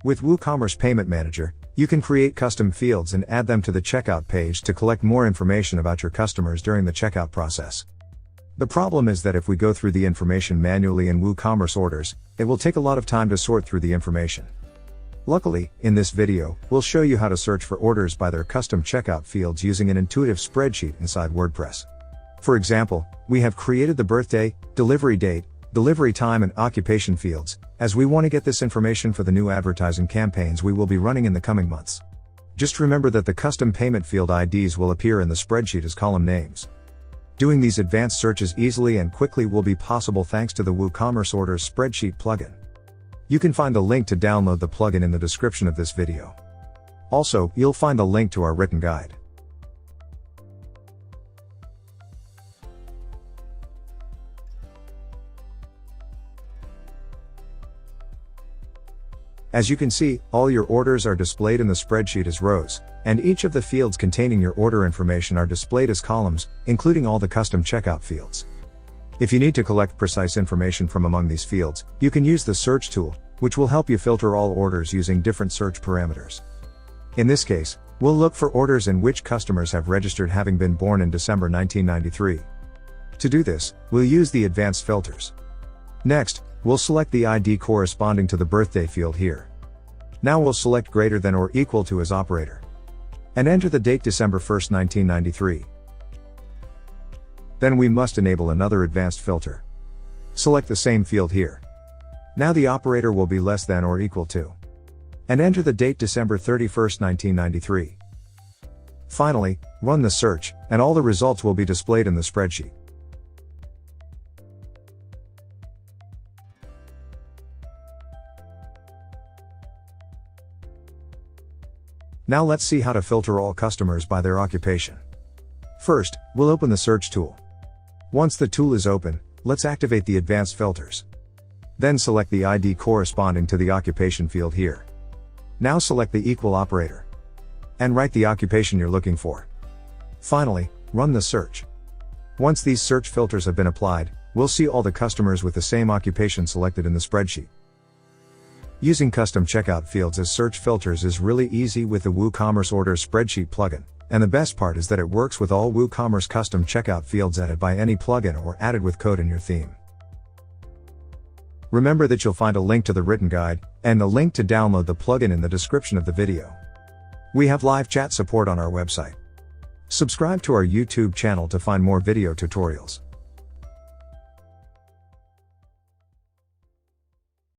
With WooCommerce Payment Manager, you can create custom fields and add them to the checkout page to collect more information about your customers during the checkout process. The problem is that if we go through the information manually in WooCommerce orders, it will take a lot of time to sort through the information. Luckily, in this video, we'll show you how to search for orders by their custom checkout fields using an intuitive spreadsheet inside WordPress. For example, we have created the birthday, delivery date, delivery time and occupation fields, as we want to get this information for the new advertising campaigns we will be running in the coming months. Just remember that the custom payment field IDs will appear in the spreadsheet as column names. Doing these advanced searches easily and quickly will be possible thanks to the WooCommerce Orders Spreadsheet plugin. You can find the link to download the plugin in the description of this video. Also, you'll find the link to our written guide. As you can see, all your orders are displayed in the spreadsheet as rows, and each of the fields containing your order information are displayed as columns, including all the custom checkout fields. If you need to collect precise information from among these fields, you can use the search tool, which will help you filter all orders using different search parameters. In this case, we'll look for orders in which customers have registered having been born in December 1993. To do this, we'll use the advanced filters. Next, we'll select the ID corresponding to the birthday field here. Now we'll select greater than or equal to as operator. And enter the date December 1st, 1993. Then we must enable another advanced filter. Select the same field here. Now the operator will be less than or equal to. And enter the date December 31st, 1993. Finally, run the search, and all the results will be displayed in the spreadsheet. Now let's see how to filter all customers by their occupation. First, we'll open the search tool. Once the tool is open, let's activate the advanced filters. Then select the ID corresponding to the occupation field here. Now select the equal operator. And write the occupation you're looking for. Finally, run the search. Once these search filters have been applied, we'll see all the customers with the same occupation selected in the spreadsheet. Using custom checkout fields as search filters is really easy with the WooCommerce Orders Spreadsheet plugin, and the best part is that it works with all WooCommerce custom checkout fields added by any plugin or added with code in your theme. Remember that you'll find a link to the written guide, and the link to download the plugin in the description of the video. We have live chat support on our website. Subscribe to our YouTube channel to find more video tutorials.